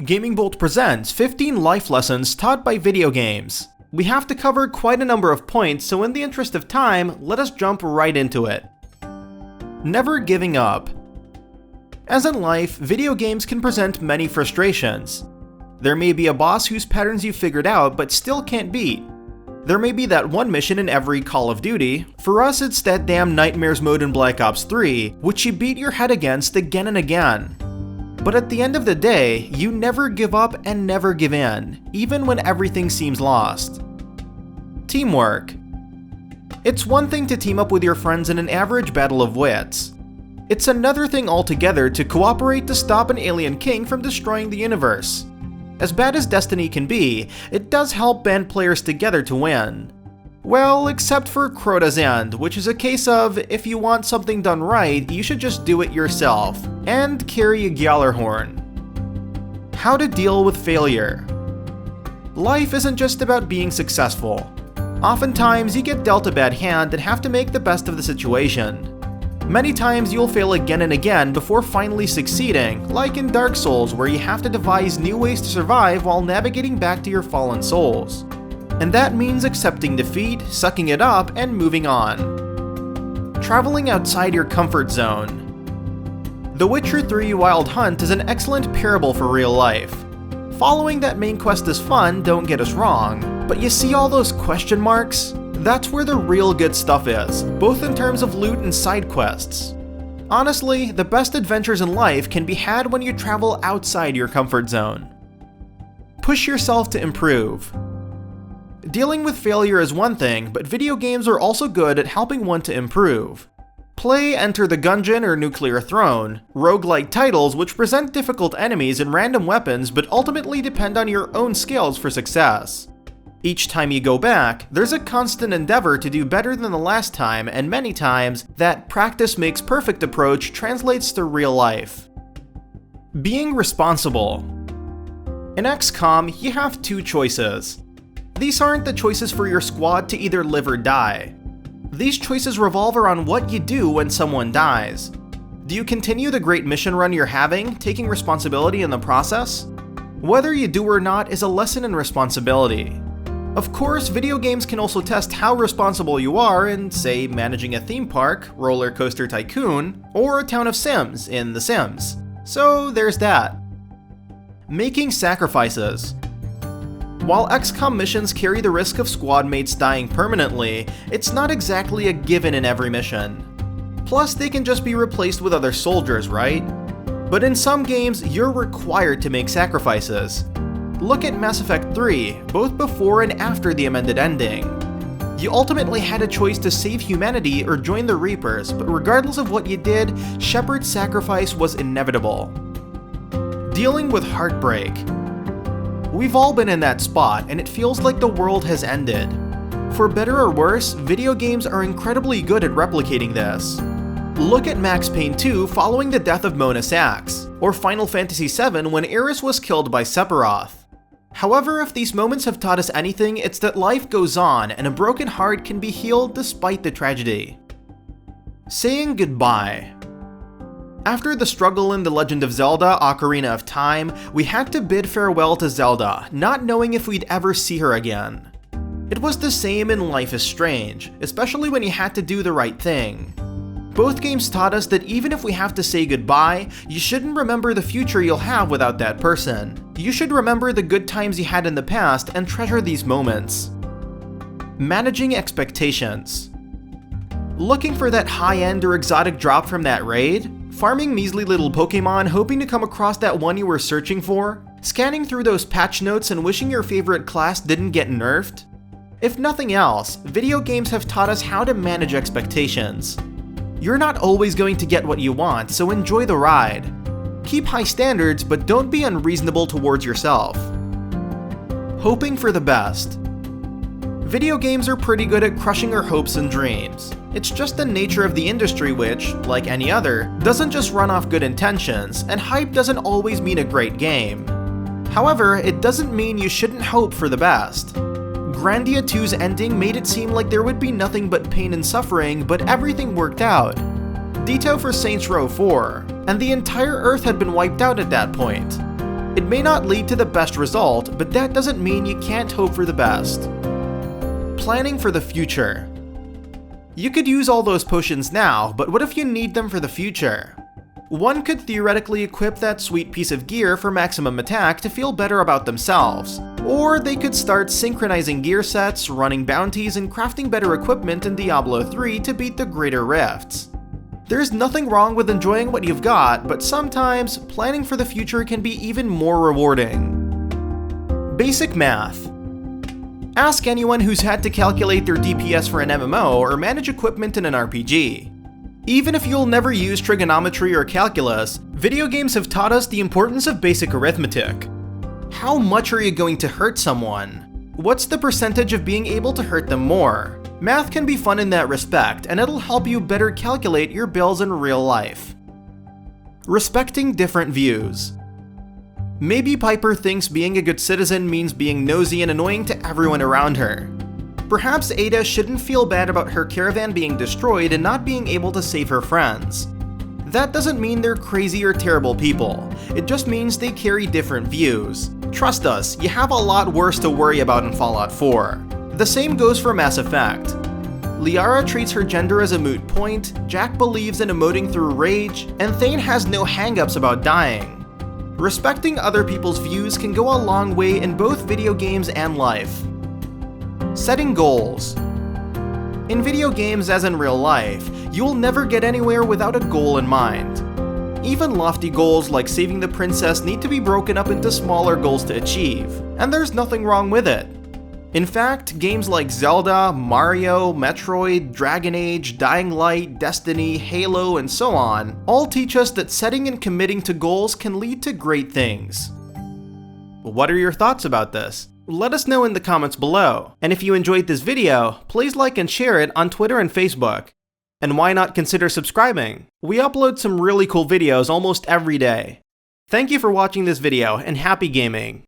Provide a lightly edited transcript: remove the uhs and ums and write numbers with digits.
Gaming Bolt presents 15 life lessons taught by video games. We have to cover quite a number of points, so in the interest of time, let us jump right into it. Never giving up. As in life, video games can present many frustrations. There may be a boss whose patterns you've figured out but still can't beat. There may be that one mission in every Call of Duty. For us, it's that damn Nightmares mode in Black Ops 3, which you beat your head against again and again. But at the end of the day, you never give up and never give in, even when everything seems lost. Teamwork. It's one thing to team up with your friends in an average battle of wits. It's another thing altogether to cooperate to stop an alien king from destroying the universe. As bad as Destiny can be, it does help band players together to win. Well, except for Crota's End, which is a case of, if you want something done right, you should just do it yourself, and carry a Gjallarhorn. How to deal with failure. Life isn't just about being successful. Oftentimes, you get dealt a bad hand and have to make the best of the situation. Many times you'll fail again and again before finally succeeding, like in Dark Souls, where you have to devise new ways to survive while navigating back to your fallen souls. And that means accepting defeat, sucking it up, and moving on. Traveling outside your comfort zone. The Witcher 3 Wild Hunt is an excellent parable for real life. Following that main quest is fun, don't get us wrong, but you see all those question marks? That's where the real good stuff is, both in terms of loot and side quests. Honestly, the best adventures in life can be had when you travel outside your comfort zone. Push yourself to improve. Dealing with failure is one thing, but video games are also good at helping one to improve. Play Enter the Gungeon or Nuclear Throne, roguelike titles which present difficult enemies and random weapons but ultimately depend on your own skills for success. Each time you go back, there's a constant endeavor to do better than the last time, and many times, that practice makes perfect approach translates to real life. Being responsible. In XCOM, you have two choices. These aren't the choices for your squad to either live or die. These choices revolve around what you do when someone dies. Do you continue the great mission run you're having, taking responsibility in the process? Whether you do or not is a lesson in responsibility. Of course, video games can also test how responsible you are in, say, managing a theme park, Roller Coaster Tycoon, or a town of Sims in The Sims. So there's that. Making sacrifices. While XCOM missions carry the risk of squad mates dying permanently, it's not exactly a given in every mission. Plus, they can just be replaced with other soldiers, right? But in some games, you're required to make sacrifices. Look at Mass Effect 3, both before and after the amended ending. You ultimately had a choice to save humanity or join the Reapers, but regardless of what you did, Shepard's sacrifice was inevitable. Dealing with heartbreak. We've all been in that spot, and it feels like the world has ended. For better or worse, video games are incredibly good at replicating this. Look at Max Payne 2 following the death of Mona Sachs, or Final Fantasy VII when Aeris was killed by Sephiroth. However, if these moments have taught us anything, it's that life goes on and a broken heart can be healed despite the tragedy. Saying goodbye. After the struggle in The Legend of Zelda: Ocarina of Time, we had to bid farewell to Zelda, not knowing if we'd ever see her again. It was the same in Life is Strange, especially when you had to do the right thing. Both games taught us that even if we have to say goodbye, you shouldn't remember the future you'll have without that person. You should remember the good times you had in the past and treasure these moments. Managing expectations. Looking for that high-end or exotic drop from that raid? Farming measly little Pokemon hoping to come across that one you were searching for? Scanning through those patch notes and wishing your favorite class didn't get nerfed? If nothing else, video games have taught us how to manage expectations. You're not always going to get what you want, so enjoy the ride. Keep high standards, but don't be unreasonable towards yourself. Hoping for the best. Video games are pretty good at crushing our hopes and dreams. It's just the nature of the industry which, like any other, doesn't just run off good intentions, and hype doesn't always mean a great game. However, it doesn't mean you shouldn't hope for the best. Grandia 2's ending made it seem like there would be nothing but pain and suffering, but everything worked out. Ditto for Saints Row 4, and the entire Earth had been wiped out at that point. It may not lead to the best result, but that doesn't mean you can't hope for the best. Planning for the future. You could use all those potions now, but what if you need them for the future? One could theoretically equip that sweet piece of gear for maximum attack to feel better about themselves, or they could start synchronizing gear sets, running bounties, and crafting better equipment in Diablo 3 to beat the greater rifts. There's nothing wrong with enjoying what you've got, but sometimes planning for the future can be even more rewarding. Basic math. Ask anyone who's had to calculate their DPS for an MMO or manage equipment in an RPG. Even if you'll never use trigonometry or calculus, video games have taught us the importance of basic arithmetic. How much are you going to hurt someone? What's the percentage of being able to hurt them more? Math can be fun in that respect, and it'll help you better calculate your bills in real life. Respecting different views. Maybe Piper thinks being a good citizen means being nosy and annoying to everyone around her. Perhaps Ada shouldn't feel bad about her caravan being destroyed and not being able to save her friends. That doesn't mean they're crazy or terrible people, it just means they carry different views. Trust us, you have a lot worse to worry about in Fallout 4. The same goes for Mass Effect. Liara treats her gender as a moot point, Jack believes in emoting through rage, and Thane has no hang-ups about dying. Respecting other people's views can go a long way in both video games and life. Setting goals. In video games as in real life, you'll never get anywhere without a goal in mind. Even lofty goals like saving the princess need to be broken up into smaller goals to achieve, and there's nothing wrong with it. In fact, games like Zelda, Mario, Metroid, Dragon Age, Dying Light, Destiny, Halo, and so on all teach us that setting and committing to goals can lead to great things. What are your thoughts about this? Let us know in the comments below, and if you enjoyed this video, please like and share it on Twitter and Facebook. And why not consider subscribing? We upload some really cool videos almost every day. Thank you for watching this video, and happy gaming!